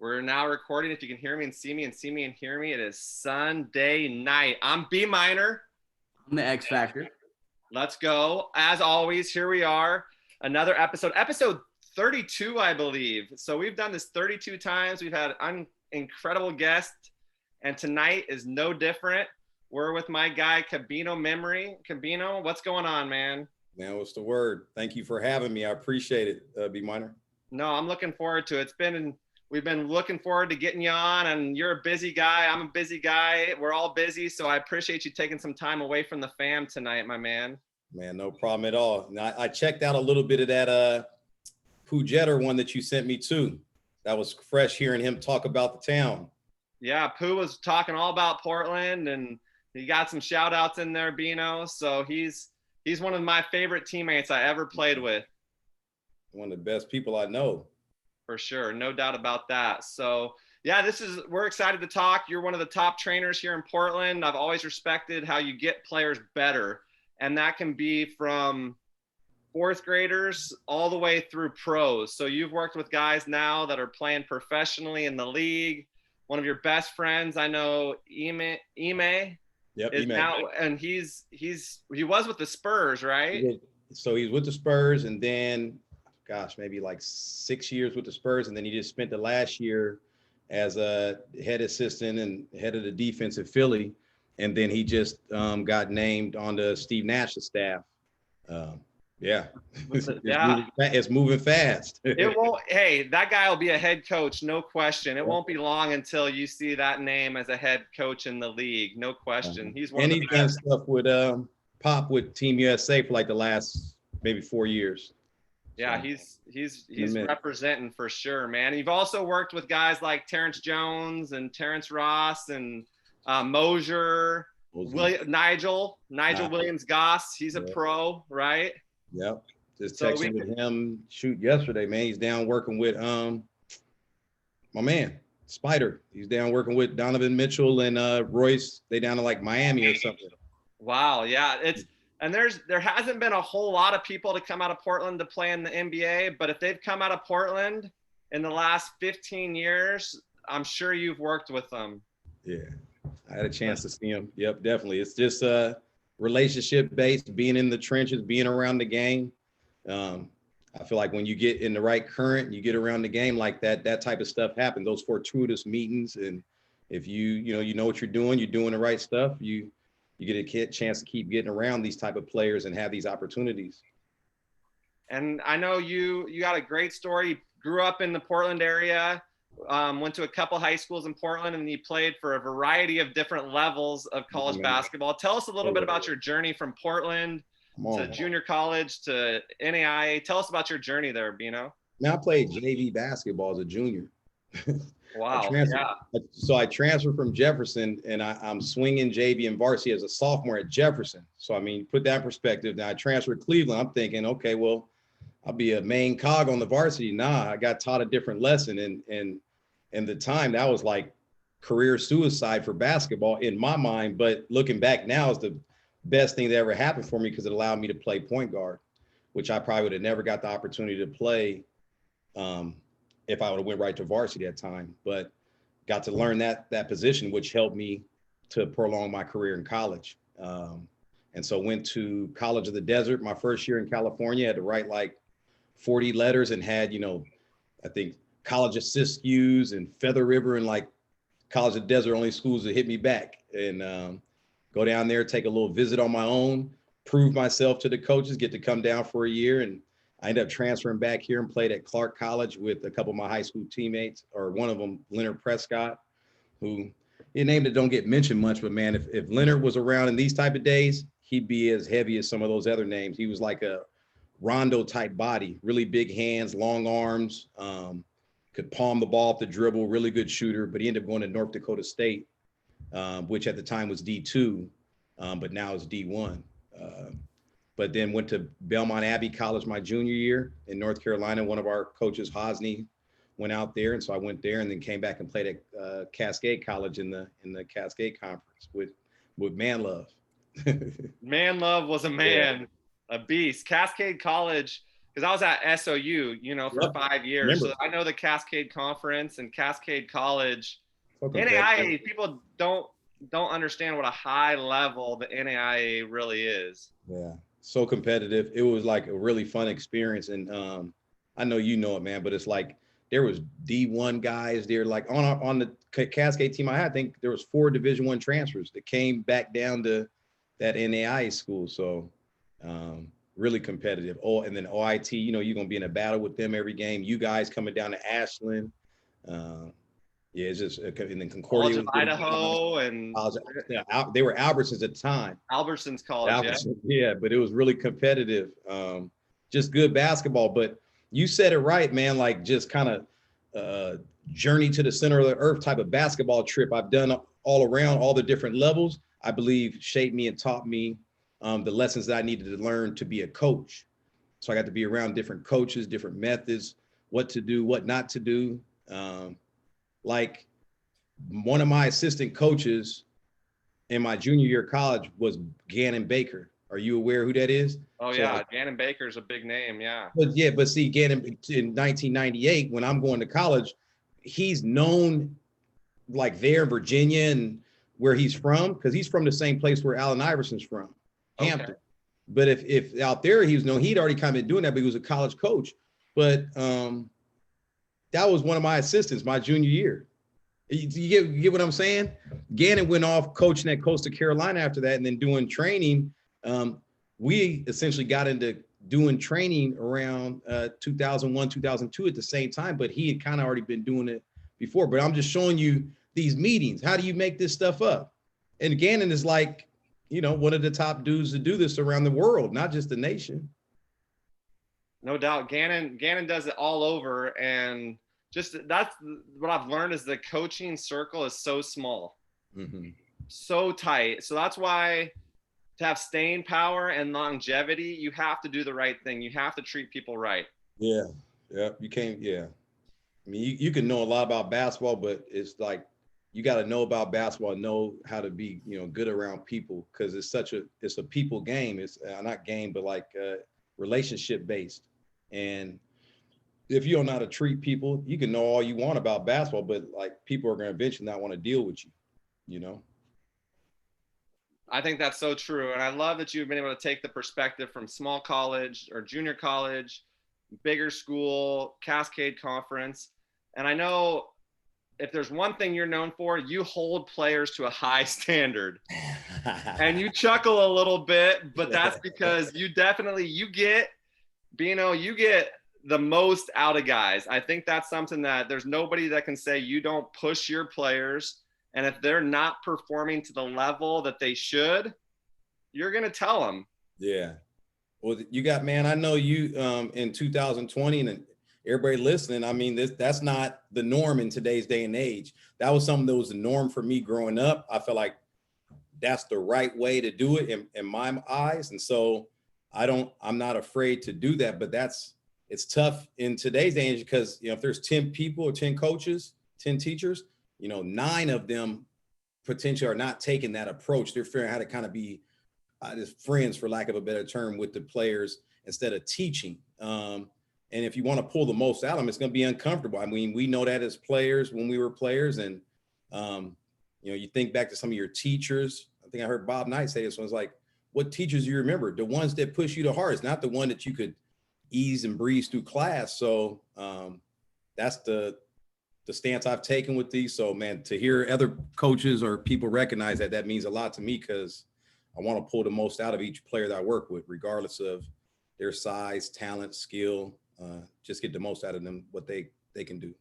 We're now recording. If you can hear me and see me and see me and hear me, it is Sunday night. I'm B Minor. I'm the X Factor. Let's go. As always, here we are. Another episode 32, I believe. So we've done this 32 times. We've had incredible guests, and tonight is no different. We're with my guy, Kumbeno Memory. Kumbeno, what's going on, man? Man, what's the word? Thank you for having me. I appreciate it, B Minor. No, I'm looking forward to it. We've been looking forward to getting you on, and you're a busy guy. I'm a busy guy. We're all busy, so I appreciate you taking some time away from the fam tonight, my man. Man, no problem at all. Now, I checked out a little bit of that Pooh one that you sent me too. That was fresh hearing him talk about the town. Yeah, Pooh was talking all about Portland, and he got some shout outs in there, Bino. So he's one of my favorite teammates I ever played with. One of the best people I know. For sure, no doubt about that. So yeah, we're excited to talk. You're one of the top trainers here in Portland. I've always respected how you get players better, and that can be from fourth graders all the way through pros. So you've worked with guys now that are playing professionally in the league. One of your best friends, I know, Ime. Yep, is Ime. now, and he was with the Spurs, right? So he's with the Spurs, and then maybe like 6 years with the Spurs. And then he just spent the last year as a head assistant and head of the defense at Philly. And then he just got named on the Steve Nash's staff. It's moving fast. It won't. Hey, that guy will be a head coach, no question. It won't be long until you see that name as a head coach in the league, no question. He's one of the best. Done stuff with Pop with Team USA for like the last maybe 4 years. Yeah, he's representing for sure, man. You've also worked with guys like Terrence Jones and Terrence Ross and Mosier, Nigel Williams-Goss. He's a pro, right? Yep. Just texting with him yesterday, man. He's down working with my man Spider. He's down working with Donovan Mitchell and Royce. They down to like Miami or something. Wow, yeah, there hasn't been a whole lot of people to come out of Portland to play in the NBA, but if they've come out of Portland in the last 15 years, I'm sure you've worked with them. Yeah, I had a chance to see them. Yep, definitely. It's just relationship based, being in the trenches, being around the game. I feel like when you get in the right current, you get around the game like that type of stuff happens. Those fortuitous meetings, and if you know what you're doing the right stuff, you get a chance to keep getting around these type of players and have these opportunities. And I know you got a great story. You grew up in the Portland area, went to a couple high schools in Portland, and you played for a variety of different levels of college basketball. Tell us a little bit about your journey from Portland to junior college to NAIA. Tell us about your journey there, Bino. Now I played JV basketball as a junior. Wow. So I transferred from Jefferson, and I'm swinging JV and varsity as a sophomore at Jefferson. So, I mean, put that in perspective. Now I transferred to Cleveland. I'm thinking, okay, well, I'll be a main cog on the varsity. Nah, I got taught a different lesson. And the time that was like career suicide for basketball in my mind. But looking back now is the best thing that ever happened for me because it allowed me to play point guard, which I probably would have never got the opportunity to play if I would have went right to varsity at that time, but got to learn that position, which helped me to prolong my career in college. And so went to College of the Desert my first year in California, had to write like 40 letters and had, I think College of Siskiyou and Feather River and like College of the Desert only schools that hit me back, and go down there, take a little visit on my own, prove myself to the coaches, get to come down for a year. And I ended up transferring back here and played at Clark College with a couple of my high school teammates, or one of them, Leonard Prescott, who his name that don't get mentioned much, but man, if Leonard was around in these type of days, he'd be as heavy as some of those other names. He was like a Rondo type body, really big hands, long arms, could palm the ball off the dribble, really good shooter, but he ended up going to North Dakota State, which at the time was D2, but now is D1. But then went to Belmont Abbey College my junior year in North Carolina. One of our coaches, Hosney, went out there, and so I went there, and then came back and played at Cascade College in the Cascade Conference with Man Love. Man Love was a man, a beast. Cascade College, because I was at SOU, for Yep. 5 years. Remember. So I know the Cascade Conference and Cascade College. So competitive. NAIA, people don't understand what a high level the NAIA really is. Yeah, so competitive. It was like a really fun experience, and I know you know it, man. But it's like there was D1 guys there, like on the Cascade team I had. I think there was 4 Division I transfers that came back down to that NAIA school. So really competitive. Oh, and then OIT, you're gonna be in a battle with them every game. You guys coming down to Ashland. Yeah, it's just, and then College Concordia of was Idaho and they were Albertsons at the time. Albertsons College, yeah. Yeah, but it was really competitive. Just good basketball. But you said it right, man. Like just kind of journey to the center of the earth type of basketball trip I've done all around all the different levels. I believe shaped me and taught me the lessons that I needed to learn to be a coach. So I got to be around different coaches, different methods, what to do, what not to do. Like one of my assistant coaches in my junior year of college was Gannon Baker. Are you aware who that is? Oh, So, yeah. Gannon Baker's a big name. Yeah. But see, Gannon in 1998, when I'm going to college, he's known like there in Virginia and where he's from, because he's from the same place where Allen Iverson's from, Hampton. Okay. But if out there he was known, he'd already kind of been doing that, but he was a college coach. But that was one of my assistants my junior year. You get what I'm saying? Gannon went off coaching at Coastal Carolina after that, and then doing training. We essentially got into doing training around 2001, 2002 at the same time, but he had kind of already been doing it before. But I'm just showing you these meetings. How do you make this stuff up? And Gannon is like, one of the top dudes to do this around the world, not just the nation. No doubt. Gannon does it all over, and just that's what I've learned is the coaching circle is so small, so tight. So that's why to have staying power and longevity, you have to do the right thing. You have to treat people right. Yeah. You can't. Yeah. I mean, you can know a lot about basketball, but it's like you got to know about basketball, know how to be, good around people, because it's a people game. It's not game, but like relationship based. And if you don't know how to treat people, you can know all you want about basketball, but like people are going to eventually not want to deal with you. I think that's so true. And I love that you've been able to take the perspective from small college or junior college, bigger school, Cascade Conference. And I know if there's one thing you're known for, you hold players to a high standard. And you chuckle a little bit, but that's because you get the most out of guys. I think that's something that there's nobody that can say you don't push your players. And if they're not performing to the level that they should, you're going to tell them. Yeah. Well, you got, man, I know you in 2020 and everybody listening, I mean, that's not the norm in today's day and age. That was something that was the norm for me growing up. I feel like that's the right way to do it in my eyes. And so I'm not afraid to do that, but it's tough in today's age because, if there's 10 people or 10 coaches, 10 teachers, 9 of them potentially are not taking that approach. They're figuring out how to kind of be just friends, for lack of a better term, with the players instead of teaching. And if you want to pull the most out of them, it's going to be uncomfortable. I mean, we know that as players when we were players. And, you think back to some of your teachers. I think I heard Bob Knight say this one. It's like, what teachers do you remember? The ones that push you the hardest, not the one that you could ease and breeze through class. So that's the stance I've taken with these. So, man, to hear other coaches or people recognize that means a lot to me, because I want to pull the most out of each player that I work with, regardless of their size, talent, skill, just get the most out of them, what they can do.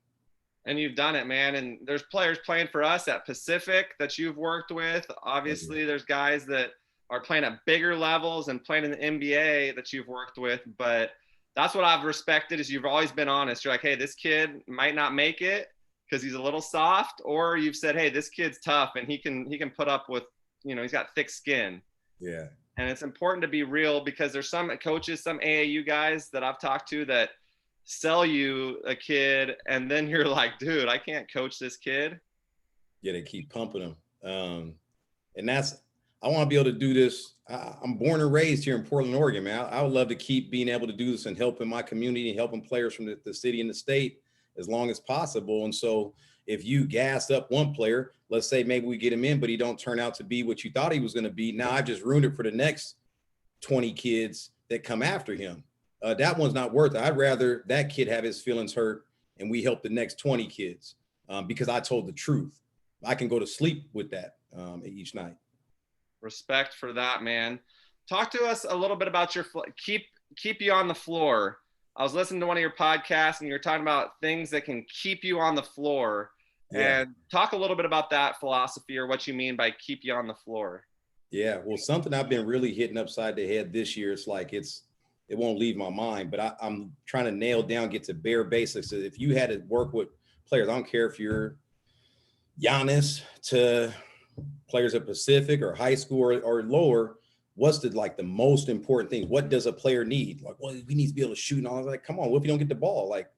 And you've done it, man. And there's players playing for us at Pacific that you've worked with. Obviously, there's guys that are playing at bigger levels and playing in the NBA that you've worked with. But that's what I've respected, is you've always been honest. You're like, hey, this kid might not make it because he's a little soft, or you've said, hey, this kid's tough and he can put up with, he's got thick skin. Yeah. And it's important to be real, because there's some coaches, some AAU guys that I've talked to that sell you a kid and then you're like, dude, I can't coach this kid. Yeah, they keep pumping them. And I want to be able to do this. I'm born and raised here in Portland, Oregon, man. I would love to keep being able to do this and helping my community and helping players from the city and the state as long as possible. And so if you gas up one player, let's say maybe we get him in, but he don't turn out to be what you thought he was going to be. Now I've just ruined it for the next 20 kids that come after him. That one's not worth it. I'd rather that kid have his feelings hurt and we help the next 20 kids because I told the truth. I can go to sleep with that each night. Respect for that, man. Talk to us a little bit about your keep you on the floor. I was listening to one of your podcasts and you're talking about things that can keep you on the floor. Yeah. And talk a little bit about that philosophy or what you mean by keep you on the floor. Yeah, well, something I've been really hitting upside the head this year. It's like it won't leave my mind, but I'm trying to nail down, get to bare basics. If you had to work with players, I don't care if you're Giannis to players at Pacific or high school or lower, what's the most important thing? What does a player need? Like, well, we need to be able to shoot. And I was like, come on, what if you don't get the ball? Like,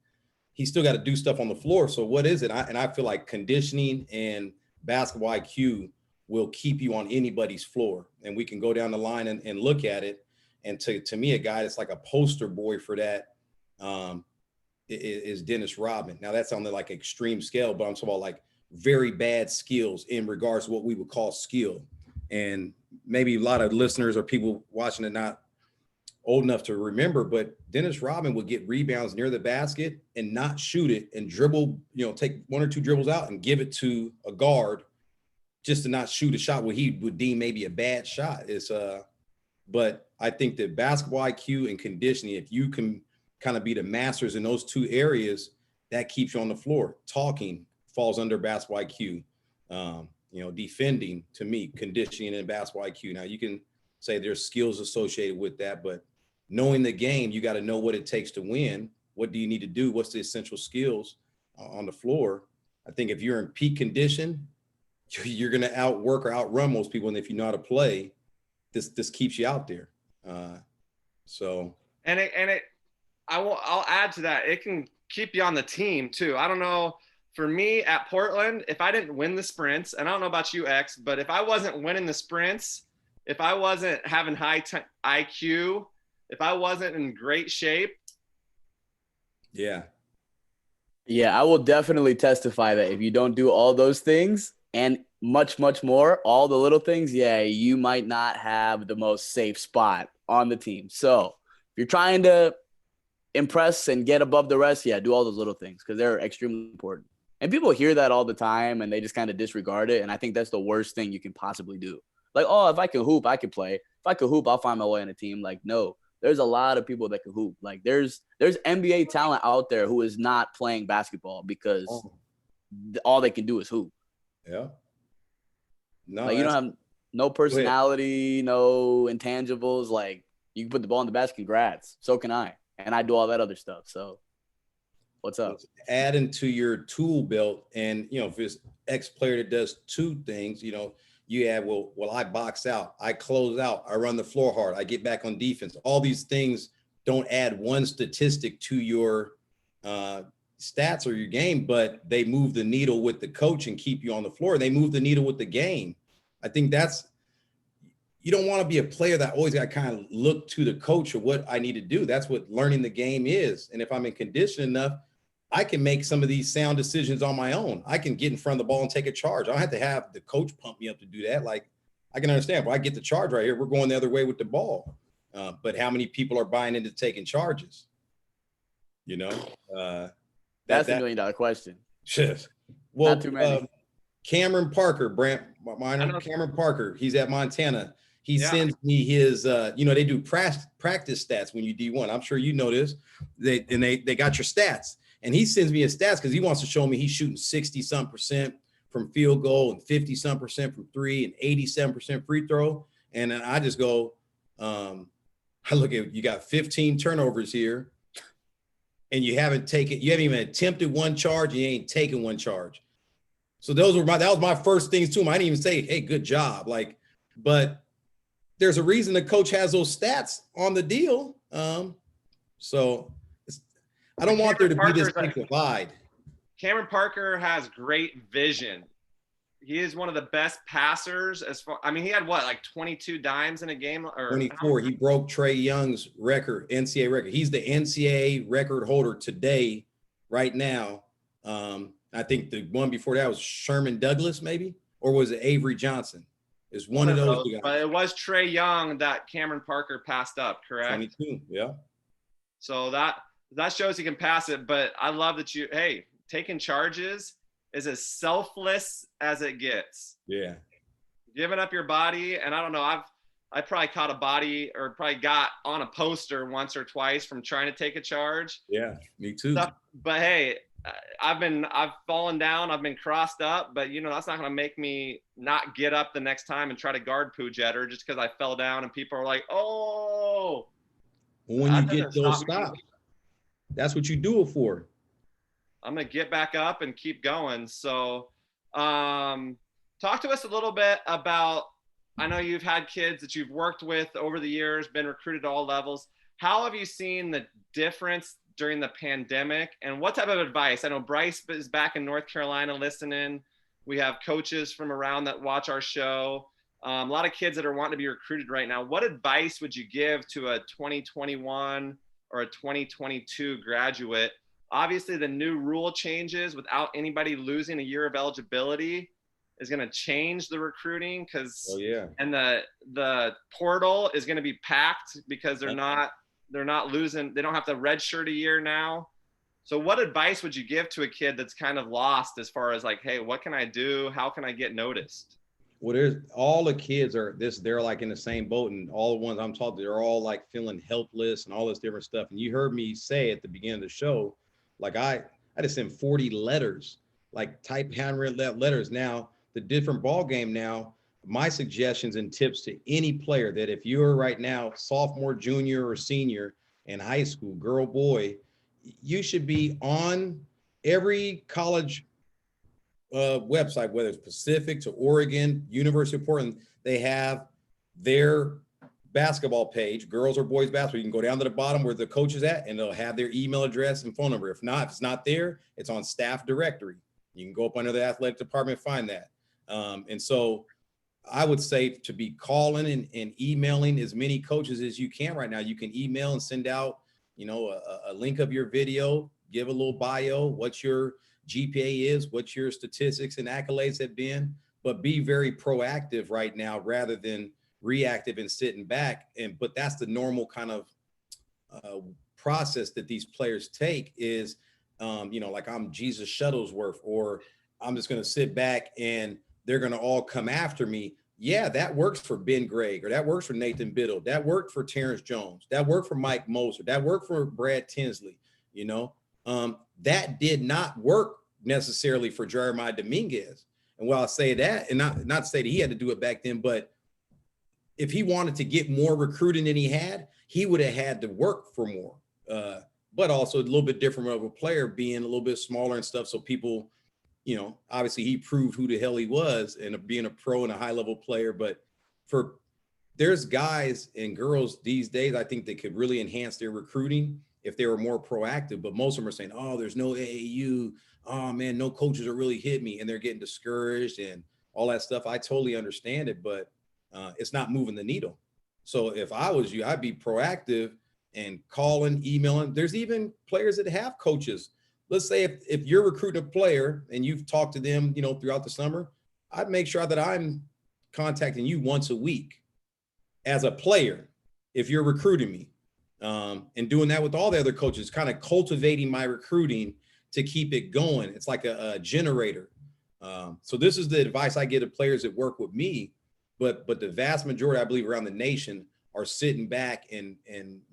he's still got to do stuff on the floor. So what is it? I feel like conditioning and basketball IQ will keep you on anybody's floor. And we can go down the line and look at it. And to me, a guy that's like a poster boy for that is Dennis Rodman. Now that's on the like extreme scale, but I'm talking about like very bad skills in regards to what we would call skill. And maybe a lot of listeners or people watching it not old enough to remember, but Dennis Rodman would get rebounds near the basket and not shoot it and dribble, take one or two dribbles out and give it to a guard just to not shoot a shot where he would deem maybe a bad shot. But I think that basketball IQ and conditioning, if you can kind of be the masters in those two areas, that keeps you on the floor. Talking falls under basketball IQ. Defending, to me, conditioning and basketball IQ. Now you can say there's skills associated with that, but knowing the game, you got to know what it takes to win. What do you need to do? What's the essential skills on the floor? I think if you're in peak condition, you're going to outwork or outrun most people. And if you know how to play, this keeps you out there. I'll add to that. It can keep you on the team too. I don't know. For me at Portland, if I didn't win the sprints, and I don't know about you, X, but if I wasn't winning the sprints, if I wasn't having high IQ, if I wasn't in great shape. Yeah, I will definitely testify that if you don't do all those things and much, much more, all the little things, you might not have the most safe spot on the team. So if you're trying to impress and get above the rest, do all those little things because they're extremely important. And people hear that all the time and they just kind of disregard it. And I think that's the worst thing you can possibly do. Like, oh, if I can hoop, I can play. If I can hoop, I'll find my way on a team. Like, no, there's a lot of people that can hoop. Like there's NBA talent out there who is not playing basketball because all they can do is hoop. Yeah. No, like you don't have no personality, no intangibles. Like you can put the ball in the basket, congrats. So can I. And I do all that other stuff. So what's up? Adding to your tool belt. And, if it's X player that does two things, you add, well, I box out, I close out, I run the floor hard, I get back on defense. All these things don't add one statistic to your stats or your game, but they move the needle with the coach and keep you on the floor. They move the needle with the game. I think you don't want to be a player that always got to kind of look to the coach or what I need to do. That's what learning the game is. And if I'm in condition enough, I can make some of these sound decisions on my own. I can get in front of the ball and take a charge. I don't have to have the coach pump me up to do that. Like I can understand, if I get the charge right here, we're going the other way with the ball. But how many people are buying into taking charges? That's $1 million question. Well, not too many. Cameron Parker, Cameron Parker, he's at Montana. He sends me his, they do practice stats when you D1. I'm sure you know this. They got your stats. And he sends me his stats because he wants to show me he's shooting 60-some% from field goal and 50-some% from three and 87% free throw. And then I just go, I look at, you got 15 turnovers here and you haven't even attempted one charge. You ain't taken one charge. So that was my first things to him. I didn't even say, hey, good job. But there's a reason the coach has those stats on the deal. So I don't want there to be this big divide. Cameron Parker has great vision. he is one of the best passers as far. I mean, he had what, like 22 dimes in a game, or 24. He broke Trey Young's record, NCAA record. He's the NCAA record holder today, right now. I think the one before that was Sherman Douglas, maybe, or was it Avery Johnson? It's one of those guys. But it was Trey Young that Cameron Parker passed up, correct? 22, yeah. So that shows he can pass it. But I love that taking charges is as selfless as it gets. Yeah. Giving up your body, and I don't know, I probably caught a body or probably got on a poster once or twice from trying to take a charge. Yeah, me too. But hey, I've fallen down, I've been crossed up, but that's not going to make me not get up the next time and try to guard Pooh Jetter just because I fell down and people are like, oh. When you get those stops, that's what you do it for. I'm going to get back up and keep going. So talk to us a little bit about, I know you've had kids that you've worked with over the years, been recruited at all levels. How have you seen the difference during the pandemic, and what type of advice? I know Bryce is back in North Carolina listening. We have coaches from around that watch our show. A lot of kids that are wanting to be recruited right now. What advice would you give to a 2021 or a 2022 graduate? Obviously, the new rule changes without anybody losing a year of eligibility is going to change the recruiting and the portal is going to be packed because they're not losing. They don't have to redshirt a year now. So what advice would you give to a kid that's kind of lost as far as like, hey, what can I do? How can I get noticed? Well, there's all the kids they're like in the same boat, and all the ones I'm talking, they're all like feeling helpless and all this different stuff. And you heard me say at the beginning of the show, like I just sent 40 letters, like type handwritten letters. Now the different ball game now, my suggestions and tips to any player that if you're right now sophomore, junior, or senior in high school, girl, boy, you should be on every college website, whether it's Pacific to Oregon, University of Portland. They have their basketball page, girls or boys basketball. You can go down to the bottom where the coach is at, and they'll have their email address and phone number. If it's not there, it's on staff directory. You can go up under the athletic department, find that. And so I would say to be calling and emailing as many coaches as you can right now. You can email and send out, a link of your video, give a little bio, what your GPA is, what your statistics and accolades have been, but be very proactive right now rather than reactive and sitting back. But that's the normal kind of process that these players take is, like I'm Jesus Shuttlesworth, or I'm just going to sit back and they're going to all come after me. Yeah, that works for Ben Gregg, or that works for Nathan Biddle. That worked for Terrence Jones. That worked for Mike Moser. That worked for Brad Tinsley. That did not work necessarily for Jeremiah Dominguez. And while I say that, and not to say that he had to do it back then, but if he wanted to get more recruiting than he had, he would have had to work for more. But also a little bit different of a player, being a little bit smaller and stuff. So people, obviously he proved who the hell he was and being a pro and a high level player. But there's guys and girls these days, I think they could really enhance their recruiting if they were more proactive. But most of them are saying, oh, there's no AAU. Oh man, no coaches are really hit me, and they're getting discouraged and all that stuff. I totally understand it, but it's not moving the needle. So if I was you, I'd be proactive and calling, emailing. There's even players that have coaches. Let's say if you're recruiting a player and you've talked to them, throughout the summer, I'd make sure that I'm contacting you once a week as a player if you're recruiting me, and doing that with all the other coaches, kind of cultivating my recruiting to keep it going. It's like a generator. So this is the advice I give to players that work with me, but the vast majority, I believe, around the nation are sitting back and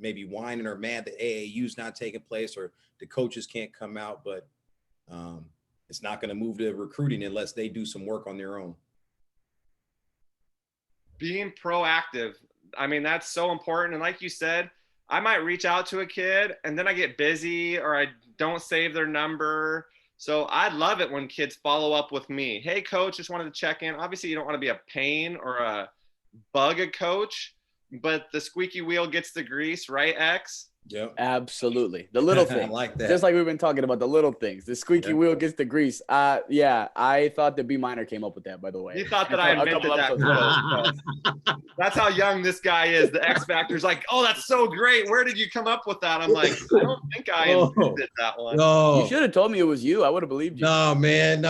maybe whining or mad that AAU's not taking place or the coaches can't come out, but it's not going to move to recruiting unless they do some work on their own. Being proactive. I mean, that's so important. And like you said, I might reach out to a kid and then I get busy or I don't save their number. So I'd love it when kids follow up with me. Hey, coach, just wanted to check in. Obviously, you don't want to be a pain or a bug a coach, but the squeaky wheel gets the grease, right, X? Yep. Absolutely. The little I things. like that. Just like we've been talking about the little things. The squeaky wheel gets the grease. Yeah, I thought the B minor came up with that, by the way. You thought that I A couple invented that episodes ago. quote. That's how young this guy is. The X Factor's like, oh, that's so great. Where did you come up with that? I'm like, I don't think I invented that one. No. You should have told me it was you. I would have believed you. No, man.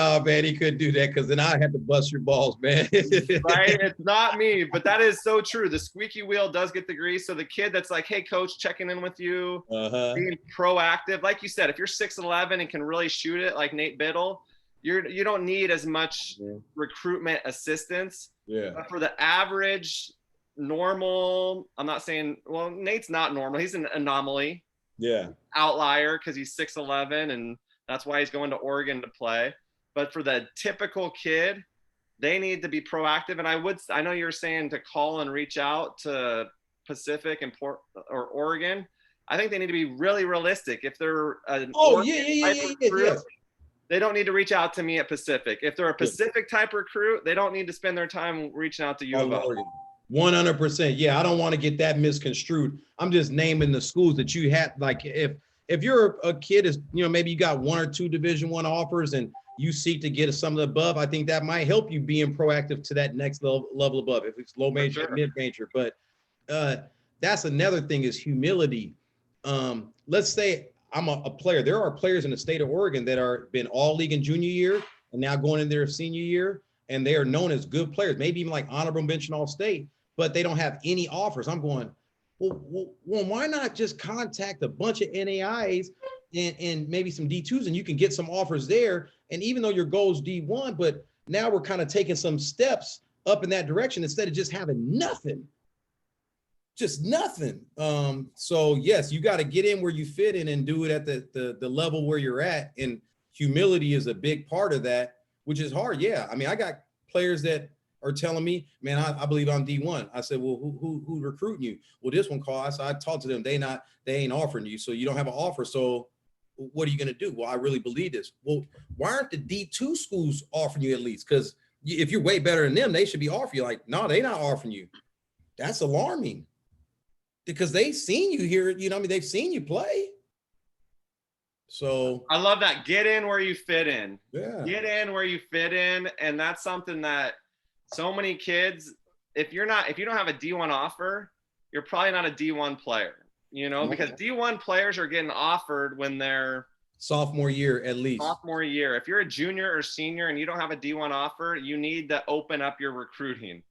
He couldn't do that because then I had to bust your balls, man. Right? It's not me, but that is so true. The squeaky wheel does get the grease. So the kid that's like, hey, coach, checking in with you, being proactive. Like you said, if you're 6'11" and can really shoot it like Nate Biddle, you don't need as much recruitment assistance. Yeah. But for the average, normal, I'm not saying, well, Nate's not normal. He's an anomaly. Yeah. Outlier because he's 6'11", and that's why he's going to Oregon to play. But for the typical kid, they need to be proactive. And I know you're saying to call and reach out to Pacific and or Oregon. I think they need to be really realistic. If they're an recruit, they don't need to reach out to me at Pacific. If they're a Pacific type recruit, they don't need to spend their time reaching out to you about Oregon. 100%. Yeah, I don't want to get that misconstrued. I'm just naming the schools that you had. Like if you're a kid, is maybe you got 1 or 2 Division I offers and you seek to get some of the above, I think that might help you being proactive to that next level above. If it's low major, mid major, but that's another thing is humility. Let's say I'm a player. There are players in the state of Oregon that are been all league in junior year and now going in their senior year, and they are known as good players, maybe even like honorable mention all state, but they don't have any offers. I'm going, well, why not just contact a bunch of NAIs and maybe some D2s, and you can get some offers there. And even though your goal is D1, but now we're kind of taking some steps up in that direction instead of just having nothing. Just nothing. So yes, you got to get in where you fit in and do it at the level where you're at. And humility is a big part of that, which is hard. Yeah. I mean, I got players that are telling me, man, I believe I'm D1. I said, well, who recruiting you? Well, this one called. I talked to them. They ain't offering you. So you don't have an offer. So what are you going to do? Well, I really believe this. Well, why aren't the D2 schools offering you at least? Because if you're way better than them, they should be offering you. Like, no, they're not offering you. That's alarming. Because they've seen you here, they've seen you play. So I love that. Get in where you fit in. Yeah. Get in where you fit in. And that's something that so many kids, if you don't have a D1 offer, you're probably not a D1 player, because D1 players are getting offered when they're sophomore year, at least. Sophomore year. If you're a junior or senior and you don't have a D1 offer, you need to open up your recruiting.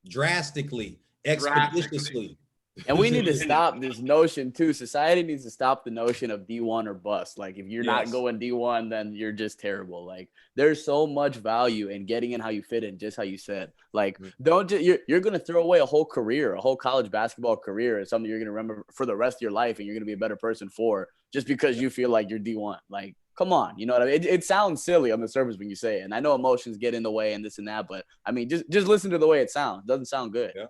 Drastically, expeditiously. And we need to stop this notion too. Society needs to stop the notion of D1 or bust. Like if you're not going D1, then you're just terrible. Like there's so much value in getting in how you fit in, just how you said. Like you're going to throw away a whole career, a whole college basketball career, and something you're going to remember for the rest of your life, and you're going to be a better person for just because you feel like you're D1. Like, come on, you know what I mean? It sounds silly on the surface when you say it, and I know emotions get in the way and this and that, but I mean, just listen to the way it sounds. It doesn't sound good. Yeah.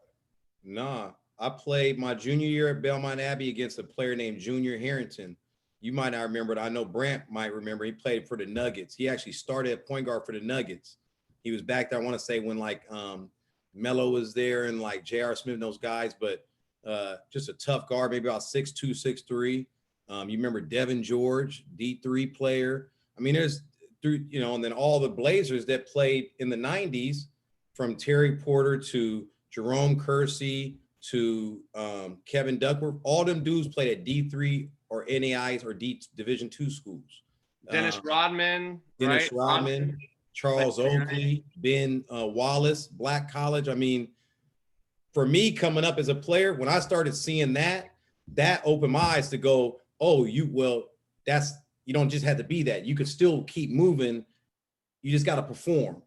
Nah. I played my junior year at Belmont Abbey against a player named Junior Harrington. You might not remember it. I know Brant might remember. He played for the Nuggets. He actually started at point guard for the Nuggets. He was back there, I want to say, when like Melo was there and like J.R. Smith and those guys, but just a tough guard, maybe about 6'2", 6'3". You remember Devin George, D3 player. I mean, there's, and then all the Blazers that played in the 90s, from Terry Porter to Jerome Kersey, to Kevin Duckworth, all them dudes played at D3 or NAIs or Division II schools. Dennis Rodman, Charles Oakley, Ben Wallace, Black College. I mean, for me coming up as a player, when I started seeing that opened my eyes to go, you don't just have to be that. You could still keep moving. You just got to perform.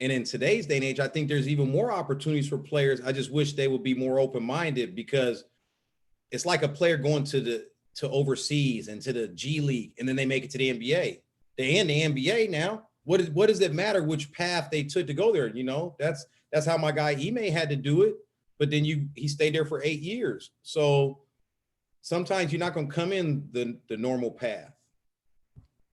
And in today's day and age, I think there's even more opportunities for players. I just wish they would be more open-minded, because it's like a player going to overseas and to the G League, and then they make it to the NBA. They're in the NBA now. What does it matter which path they took to go there? That's how my guy Ime had to do it, but then he stayed there for 8 years. So sometimes you're not going to come in the normal path.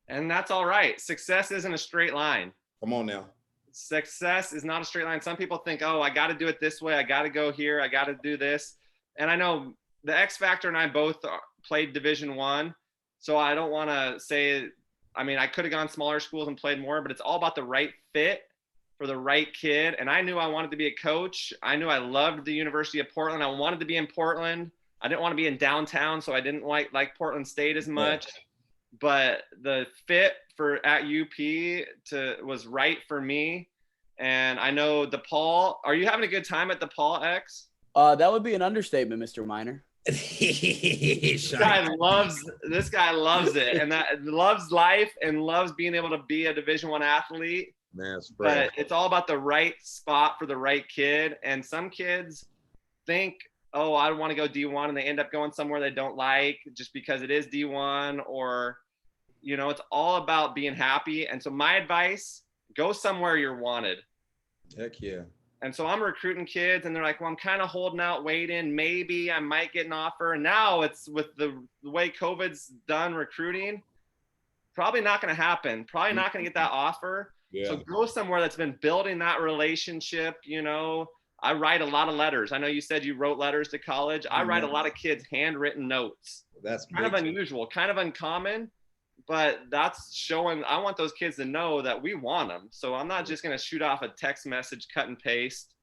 And that's all right. Success isn't a straight line. Come on now. Success is not a straight line. Some people think, I got to do it this way. I got to go here. I got to do this. And I know the X Factor and I both played Division I, so I don't want to say. I mean, I could have gone smaller schools and played more, but it's all about the right fit for the right kid. And I knew I wanted to be a coach. I knew I loved the University of Portland. I wanted to be in Portland. I didn't want to be in downtown, so I didn't like Portland State as much. Yeah. But the fit for at UP was right for me. And I know DePaul. Are you having a good time at DePaul, X? That would be an understatement, Mr. Minor. This guy loves it, and that loves life and loves being able to be a Division I athlete. But it's all about the right spot for the right kid. And some kids think, oh, I want to go D1, and they end up going somewhere they don't like just because it is D1, or, you know, it's all about being happy. And so my advice, go somewhere you're wanted. Heck yeah. And so I'm recruiting kids, and they're like, well, I'm kind of holding out, waiting. Maybe I might get an offer. And now it's with the way COVID's done recruiting, probably not going to happen. Probably not going to get that offer. Yeah. So go somewhere that's been building that relationship. You know, I write a lot of letters. I know you said you wrote letters to college. I write a lot of kids' handwritten notes. That's kind of unusual, kind of uncommon. But that's showing, I want those kids to know that we want them. So I'm not just going to shoot off a text message, cut and paste.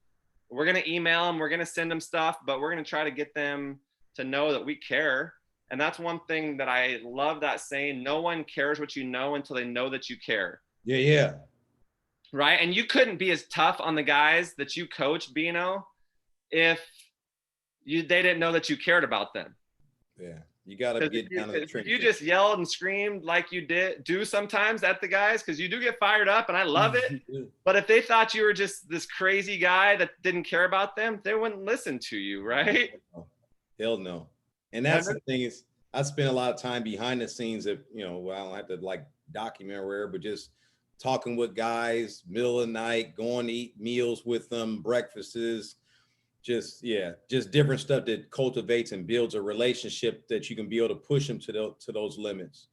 We're going to email them. We're going to send them stuff, but we're going to try to get them to know that we care. And that's one thing that I love, that saying, no one cares what you know until they know that you care. Yeah, yeah. Right? And you couldn't be as tough on the guys that you coach, Bino, if they didn't know that you cared about them. Yeah. You got to get down to the trenches. You just yelled and screamed like you do sometimes at the guys, because you do get fired up, and I love it. But if they thought you were just this crazy guy that didn't care about them, they wouldn't listen to you, right? Hell no. And that's the thing is, I spend a lot of time behind the scenes of, you know, I don't have to like document or whatever, but just talking with guys, middle of the night, going to eat meals with them, breakfasts. Just different stuff that cultivates and builds a relationship that you can be able to push them to those limits.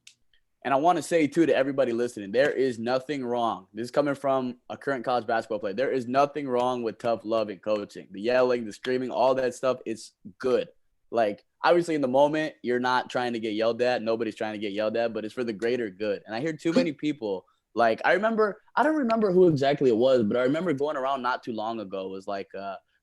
And I want to say, too, to everybody listening, there is nothing wrong. This is coming from a current college basketball player. There is nothing wrong with tough love and coaching. The yelling, the screaming, all that stuff is good. Like, obviously, in the moment, you're not trying to get yelled at. Nobody's trying to get yelled at, but it's for the greater good. And I hear too many people, like, I don't remember who exactly it was, but I remember going around not too long ago. It was like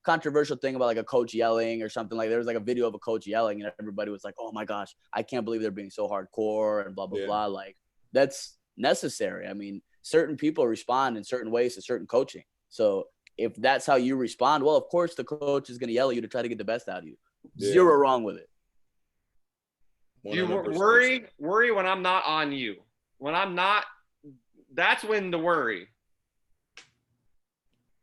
controversial thing about like a coach yelling or something. Like there was like a video of a coach yelling, and everybody was like, oh my gosh, I can't believe they're being so hardcore and blah, blah, blah. Like that's necessary. I mean, certain people respond in certain ways to certain coaching. So if that's how you respond, well, of course the coach is going to yell at you to try to get the best out of you. Zero wrong with it. You worry when I'm not on you. When I'm not, that's when the worry.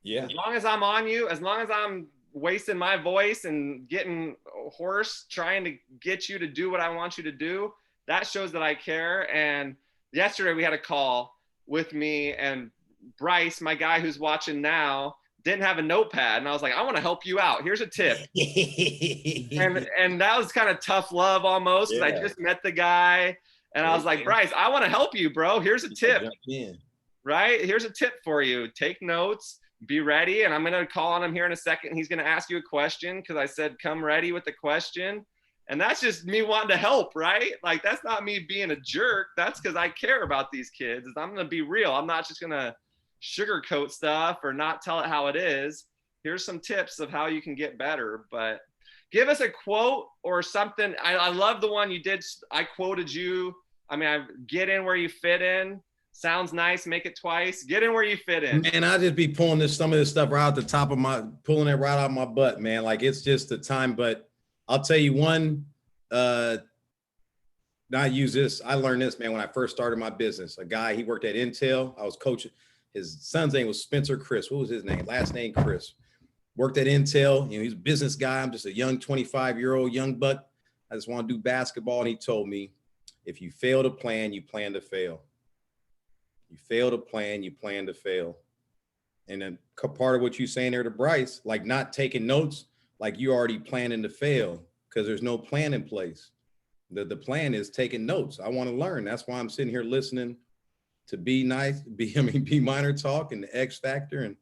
Yeah. As long as I'm on you, as long as I'm wasting my voice and getting hoarse, trying to get you to do what I want you to do, that shows that I care. And yesterday we had a call with me, and Bryce, my guy who's watching now, didn't have a notepad. And I was like, I want to help you out. Here's a tip. and that was kind of tough love almost, because I just met the guy. And I was like, Bryce, I want to help you, bro. Here's a tip. Right? Here's a tip for you. Take notes. Be ready. And I'm going to call on him here in a second. He's going to ask you a question, because I said, come ready with the question. And that's just me wanting to help, right? Like, that's not me being a jerk. That's because I care about these kids. I'm going to be real. I'm not just going to sugarcoat stuff or not tell it how it is. Here's some tips of how you can get better. But give us a quote or something. I love the one you did. I quoted you. I mean, I get in where you fit in. Sounds nice. Make it twice. Get in where you fit in. Man, I just be pulling some of this stuff right out the top of pulling it right out of my butt, man. Like, it's just the time. But I'll tell you one, not use this. I learned this, man, when I first started my business. A guy, he worked at Intel. I was coaching. His son's name was Spencer Chris. What was his name? Last name Chris. Worked at Intel. You know, he's a business guy. I'm just a young 25-year-old young buck. I just want to do basketball. And he told me, if you fail to plan, you plan to fail. You fail to plan, you plan to fail. And then part of what you're saying there to Bryce, like not taking notes, like you already planning to fail, because there's no plan in place. The plan is taking notes. I want to learn. That's why I'm sitting here listening to B Minor talk and the X Factor. And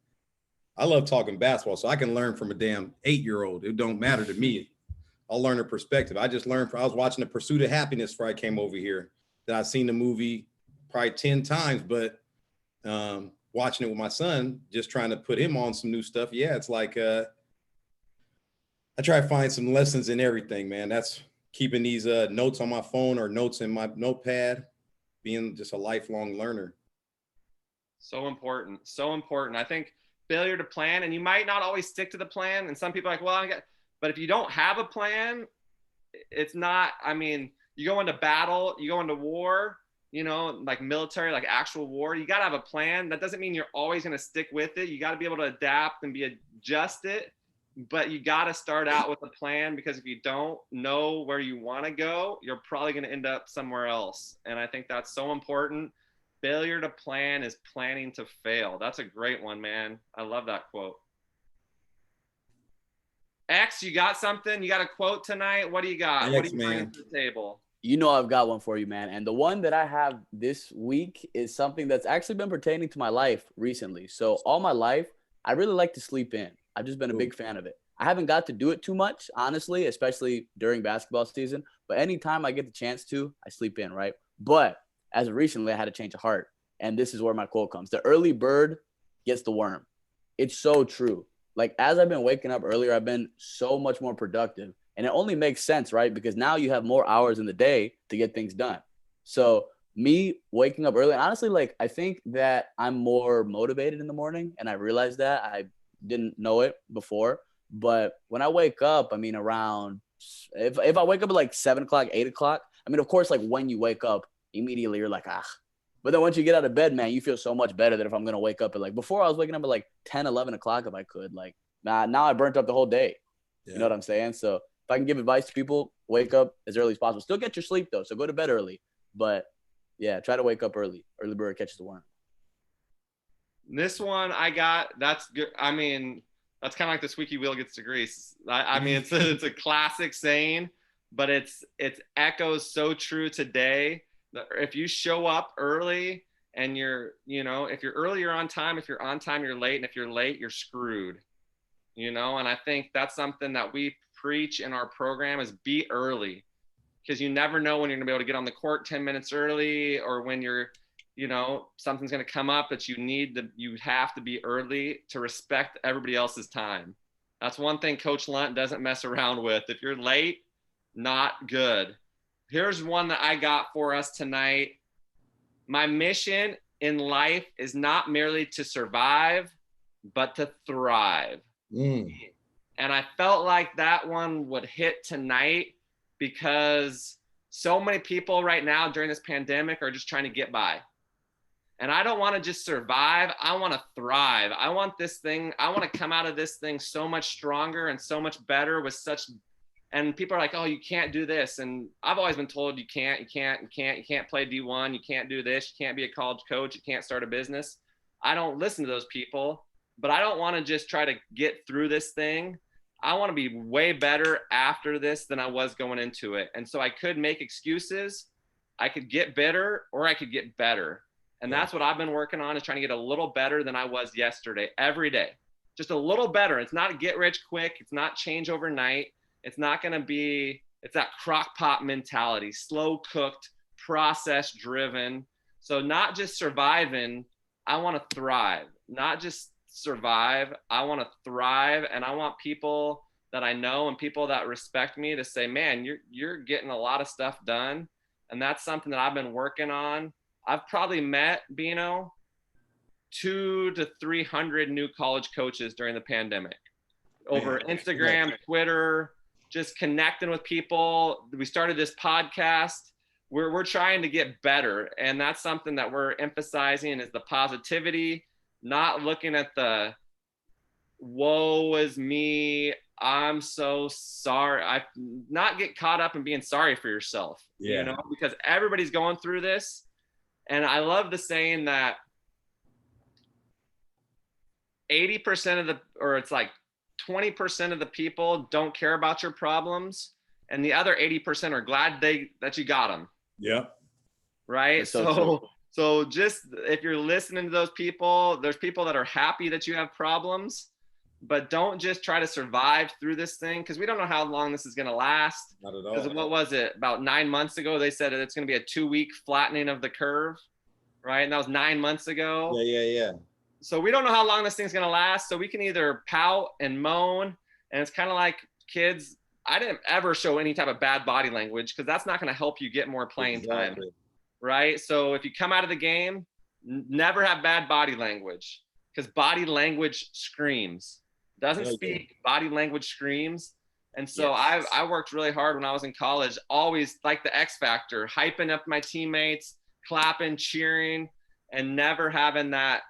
I love talking basketball, so I can learn from a damn 8-year-old. It don't matter to me. I'll learn a perspective. I was watching The Pursuit of Happiness before I came over here. That I've seen the movie probably 10 times, but watching it with my son, just trying to put him on some new stuff. Yeah, it's like I try to find some lessons in everything, man. That's keeping these notes on my phone or notes in my notepad, being just a lifelong learner. So important. So important. I think failure to plan, and you might not always stick to the plan. And some people are like, well, but if you don't have a plan, it's not, I mean, you go into battle, you go into war, you know, like military, like actual war, you got to have a plan. That doesn't mean you're always going to stick with it. You got to be able to adapt and adjust it, but you got to start out with a plan, because if you don't know where you want to go, you're probably going to end up somewhere else. And I think that's so important. Failure to plan is planning to fail. That's a great one, man. I love that quote. X, you got something? You got a quote tonight? What do you got? What are you bringing to the table? You know I've got one for you, man. And the one that I have this week is something that's actually been pertaining to my life recently. So all my life, I really like to sleep in. I've just been a big fan of it. I haven't got to do it too much, honestly, especially during basketball season. But anytime I get the chance to, I sleep in, right? But as of recently, I had a change of heart. And this is where my quote comes. The early bird gets the worm. It's so true. Like, as I've been waking up earlier, I've been so much more productive. And it only makes sense, right? Because now you have more hours in the day to get things done. So me waking up early, and honestly, like, I think that I'm more motivated in the morning. And I realized that. I didn't know it before. But when I wake up, I mean, around, if I wake up at like 7 o'clock, 8 o'clock, I mean, of course, like when you wake up, immediately you're like, ah. But then once you get out of bed, man, you feel so much better than if I'm going to wake up at like, before I was waking up at like 10, 11 o'clock if I could. Like, now I burnt up the whole day. Yeah. You know what I'm saying? So if I can give advice to people, wake up as early as possible. Still get your sleep, though. So go to bed early. But, yeah, try to wake up early. Early bird catches the worm. This one I got, that's good. I mean, that's kind of like the squeaky wheel gets the grease. I mean, it's a classic saying, but it's echoes so true today. If you show up early and if you're early, you're on time. If you're on time, you're late. And if you're late, you're screwed. And I think that's something that we preach in our program is be early, because you never know when you're gonna be able to get on the court 10 minutes early, or when you're, something's gonna come up that you have to be early to respect everybody else's time. That's one thing Coach Lunt doesn't mess around with. If you're late, not good. Here's one that I got for us tonight. My mission in life is not merely to survive, but to thrive. And I felt like that one would hit tonight, because so many people right now during this pandemic are just trying to get by. And I don't want to just survive. I want to thrive. I want to come out of this thing so much stronger and so much better and people are like, oh, you can't do this. And I've always been told you can't play D1. You can't do this. You can't be a college coach. You can't start a business. I don't listen to those people, but I don't want to just try to get through this thing. I want to be way better after this than I was going into it. And so I could make excuses. I could get bitter, or I could get better. And that's what I've been working on, is trying to get a little better than I was yesterday, every day. Just a little better. It's not a get rich quick. It's not change overnight. It's not going to be, it's that crock pot mentality, slow cooked, process driven. So not just surviving, I want to thrive. Not just survive, I want to thrive. And I want people that I know and people that respect me to say, man, you're getting a lot of stuff done. And that's something that I've been working on. I've probably met, Bino, 200 to 300 new college coaches during the pandemic over Instagram, Twitter, just connecting with people. We started this podcast. We're trying to get better. And that's something that we're emphasizing, is the positivity, not looking at the woe is me, I'm so sorry. Not get caught up in being sorry for yourself, because everybody's going through this. And I love the saying that 80% it's like 20% of the people don't care about your problems, and the other 80% are glad that you got them. Yeah. Right. So just, if you're listening to those people, there's people that are happy that you have problems, but don't just try to survive through this thing, because we don't know how long this is going to last. Not at all. Because what was it? About 9 months ago, they said it's going to be a 2-week flattening of the curve, right? And that was 9 months ago. Yeah. So we don't know how long this thing's going to last. So we can either pout and moan, and it's kind of like kids. I didn't ever show any type of bad body language, because that's not going to help you get more playing time, right? So if you come out of the game, never have bad body language, because body language screams. Doesn't speak, body language screams. And so I worked really hard when I was in college, always like the X factor, hyping up my teammates, clapping, cheering, and never having that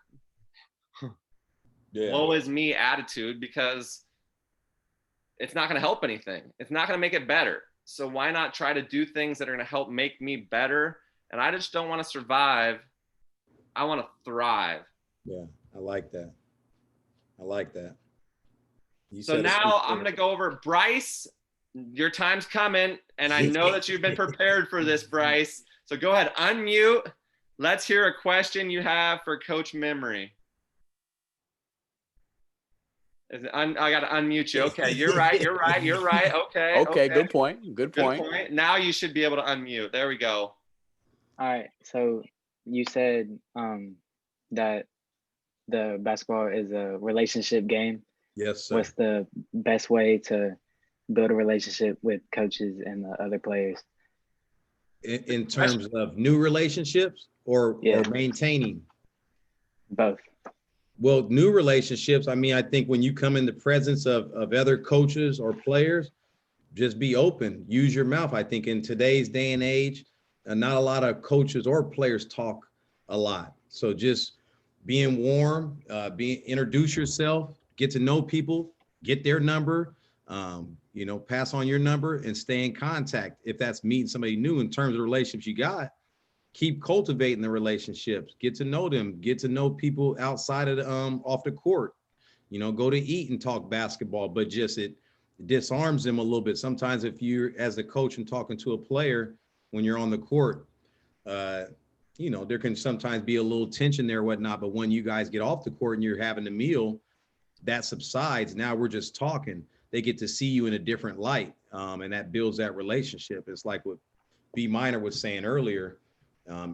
woe is me attitude, because it's not going to help anything. It's not going to make it better. So why not try to do things that are going to help make me better? And I just don't want to survive. I want to thrive. Yeah, I like that. So now I'm going to go over, Bryce, your time's coming, and I know that you've been prepared for this, Bryce. So go ahead, unmute. Let's hear a question you have for Coach Memory. I got to unmute you. Okay, you're right. Okay. Good point. Now you should be able to unmute. There we go. All right. So you said that the basketball is a relationship game. Yes, sir. What's the best way to build a relationship with coaches and the other players? In terms of new relationships or maintaining? Both. Well, new relationships, I mean, I think when you come in the presence of other coaches or players, just be open, use your mouth. I think in today's day and age, not a lot of coaches or players talk a lot. So just being warm, introduce yourself, get to know people, get their number, pass on your number and stay in contact. If that's meeting somebody new in terms of relationships you got, keep cultivating the relationships, get to know them, get to know people outside of off the court, go to eat and talk basketball, but just it disarms them a little bit. Sometimes if you're as a coach and talking to a player when you're on the court, there can sometimes be a little tension there or whatnot, but when you guys get off the court and you're having a meal, that subsides. Now we're just talking. They get to see you in a different light, and that builds that relationship. It's like what B Minor was saying earlier.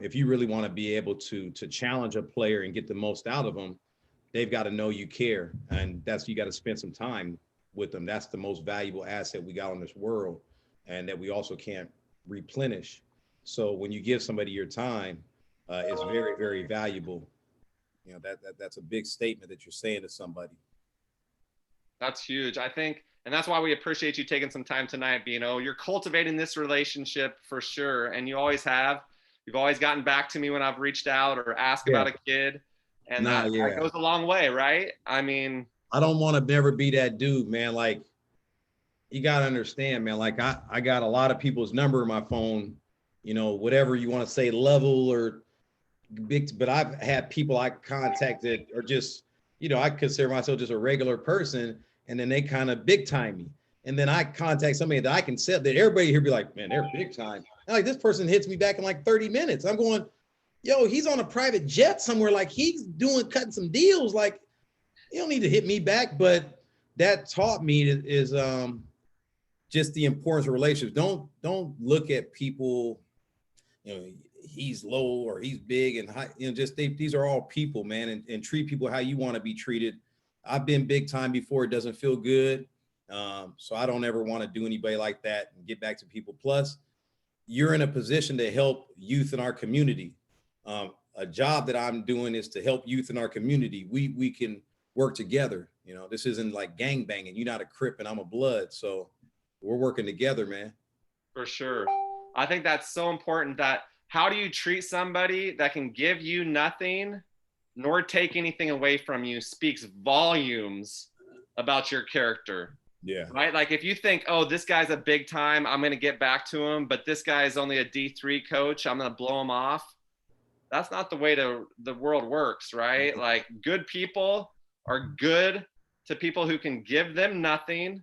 If you really want to be able to challenge a player and get the most out of them, they've got to know you care, and you got to spend some time with them. That's the most valuable asset we got on this world, and that we also can't replenish. So when you give somebody your time, it's very, very valuable. That's a big statement that you're saying to somebody. That's huge, I think. And that's why we appreciate you taking some time tonight, Bino. You're cultivating this relationship for sure. And you always have. You've always gotten back to me when I've reached out or asked about a kid. And that goes a long way, right? I mean, I don't want to never be that dude, man. Like, you got to understand, man. Like, I got a lot of people's number in my phone, whatever you want to say, level or big, but I've had people I contacted or just, I consider myself just a regular person. And then they kind of big time me. And then I contact somebody that I can set that everybody here be like, man, they're big time. And like, this person hits me back in like 30 minutes. I'm going, yo, he's on a private jet somewhere. Like he's cutting some deals. Like you don't need to hit me back. But that taught me is just the importance of relationships. Don't look at people, he's low or he's big and high, these are all people, man, and treat people how you want to be treated. I've been big time before. It doesn't feel good. So I don't ever want to do anybody like that and get back to people. Plus, you're in a position to help youth in our community. A job that I'm doing is to help youth in our community. We can work together. This isn't like gang banging. You're not a Crip and I'm a Blood. So we're working together, man. For sure. I think that's so important, that how do you treat somebody that can give you nothing nor take anything away from you speaks volumes about your character. Yeah. Right? Like if you think, oh, this guy's a big time, I'm going to get back to him, but this guy is only a D3 coach, I'm going to blow him off. That's not the way the world works, right? Like good people are good to people who can give them nothing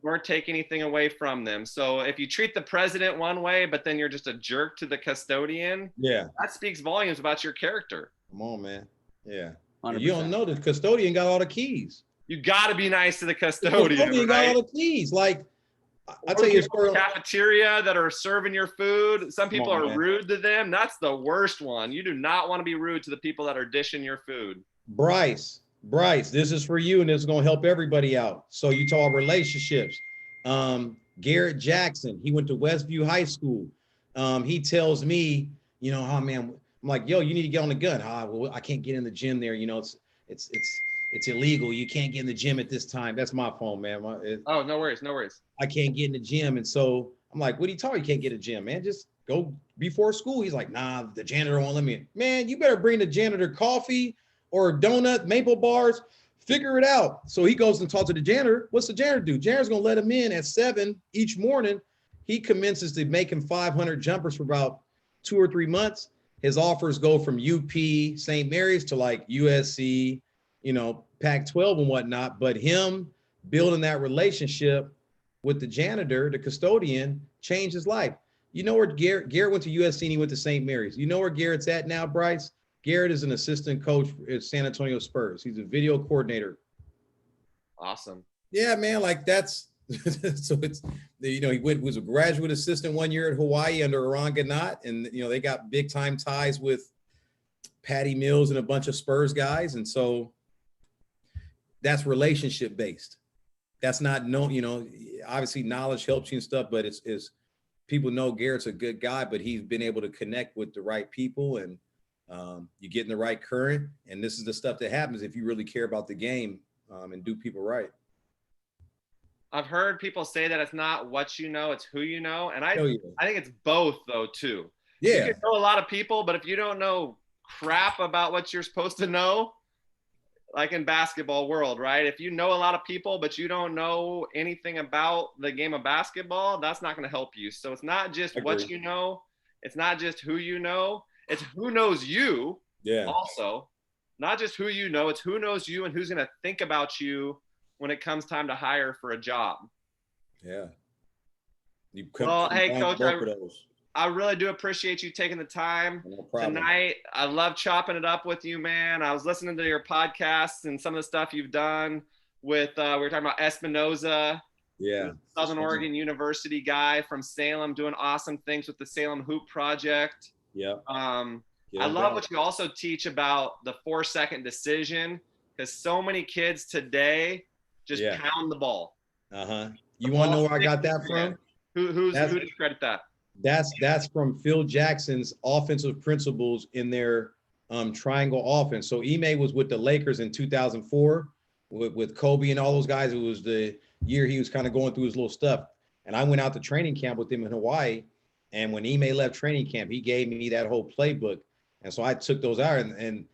or take anything away from them. So if you treat the president one way, but then you're just a jerk to the custodian, that speaks volumes about your character. Come on, man. Yeah. 100%. You don't know the custodian got all the keys. You got to be nice to the The custodian, custodian got right? all the keys. Like, I'll Or tell you a people in story. the cafeteria that are serving your food. Some Come people on, are man. rude to them. That's the worst one. You do not want to be rude to the people that are dishing your food. Bryce, this is for you, and it's going to help everybody out. So you talk relationships. Garrett Jackson, he went to Westview High School. He tells me, oh man, I'm like, yo, you need to get on the gun. Well, I can't get in the gym there. It's illegal. You can't get in the gym at this time. That's my phone, man. Oh, no worries, no worries. I can't get in the gym. And so I'm like, what are you talking? You can't get a gym, man. Just go before school. He's like, nah, the janitor won't let me in. Man, you better bring the janitor coffee or a donut, maple bars, figure it out. So he goes and talks to the janitor. What's the janitor do? Janitor's going to let him in at 7 each morning. He commences to make him 500 jumpers for about 2 or 3 months. His offers go from UP, St. Mary's to like USC, Pac-12 and whatnot. But him building that relationship with the janitor, the custodian, changed his life. You know where Garrett went to USC and he went to St. Mary's. You know where Garrett's at now, Bryce? Garrett is an assistant coach at San Antonio Spurs. He's a video coordinator. Awesome. Yeah, man, like that's so it's he was a graduate assistant 1 year at Hawaii under Eran Ganot, and they got big time ties with Patty Mills and a bunch of Spurs guys, and so that's relationship based. That's not obviously knowledge helps you and stuff, but it's people know Garrett's a good guy, but he's been able to connect with the right people, and you get in the right current. And this is the stuff that happens if you really care about the game and do people right. I've heard people say that it's not what you know, it's who you know. And I think it's both though too. Yeah. You can know a lot of people, but if you don't know crap about what you're supposed to know, like in basketball world, right? If you know a lot of people, but you don't know anything about the game of basketball, that's not going to help you. So it's not just what you know. It's not just who you know. It's who knows you. Yeah. Also, not just who you know, it's who knows you and who's going to think about you when it comes time to hire for a job. Yeah. Hey, Coach, I really do appreciate you taking the time tonight. I love chopping it up with you, man. I was listening to your podcasts and some of the stuff you've done with, we were talking about Espinoza. Yeah. Southern Oregon University guy from Salem doing awesome things with the Salem Hoop Project. Yeah. I love what you also teach about the 4-second decision, because so many kids today just pound the ball. You want to know where I got that from? Who did you credit that? That's from Phil Jackson's offensive principles in their triangle offense. So Ime was with the Lakers in 2004 with Kobe and all those guys. It was the year he was kind of going through his little stuff. And I went out to training camp with him in Hawaii. And when Ime left training camp, he gave me that whole playbook. And so I took those out and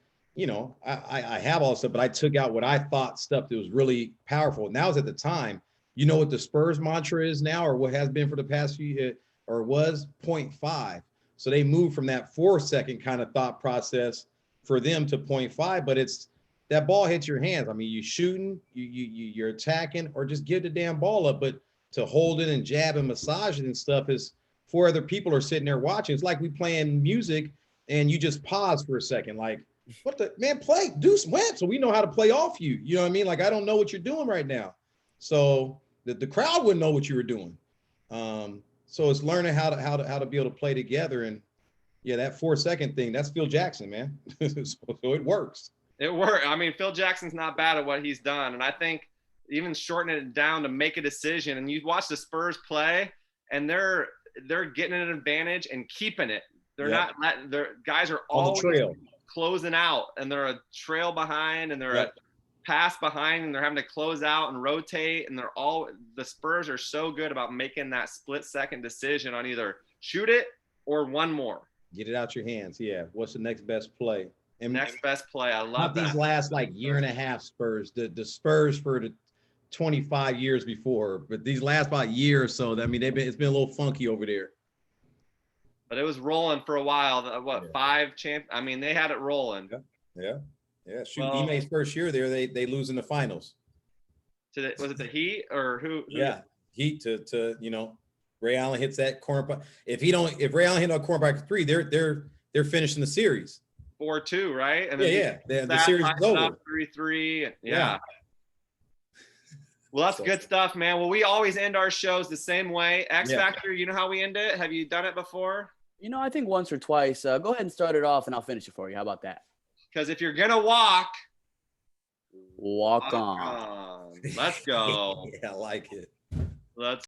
I have all stuff, but I took out what I thought stuff that was really powerful. And that was at the time. You know what the Spurs mantra is now, or what has been for the past few years, or was 0.5. So they moved from that 4-second kind of thought process for them to 0.5, but it's that ball hits your hands. I mean, you shooting, you're attacking, or just give the damn ball up. But to hold it and jab and massage it and stuff is 4 other people are sitting there watching. It's like we playing music and you just pause for a second, like, what the man, play, do some web so we know how to play off you. You know what I mean? Like, I don't know what you're doing right now. So the crowd wouldn't know what you were doing. So it's learning how to be able to play together. And yeah, that 4-second thing, that's Phil Jackson, man. So it works. It worked. I mean, Phil Jackson's not bad at what he's done. And I think even shortening it down to make a decision, and you watch the Spurs play and they're getting an advantage and keeping it. They're not letting their guys are always closing out, and they're a trail behind, and they're a pass behind, and they're having to close out and rotate, and the Spurs are so good about making that split-second decision on either shoot it or one more. Get it out your hands. Yeah. What's the next best play? And next best play. I love that. These last year and a half Spurs, the Spurs for the 25 years before, but these last about year or so, I mean, it's been a little funky over there. But it was rolling for a while. 5 champ? I mean, they had it rolling. Yeah. Shoot, Ime's first year there, they lose in the finals. Was it the Heat or who? Yeah, Heat to Ray Allen hits that corner. If Ray Allen hit a corner by 3, they're finishing the series. 4-2, right? And then the series is over. 3-3. Yeah. Well, that's good stuff, man. Well, we always end our shows the same way. X Yeah. Factor, you know how we end it? Have you done it before? I think once or twice. Go ahead and start it off, and I'll finish it for you. How about that? Because if you're gonna walk Walk on. Let's go. Yeah, I like it. Let's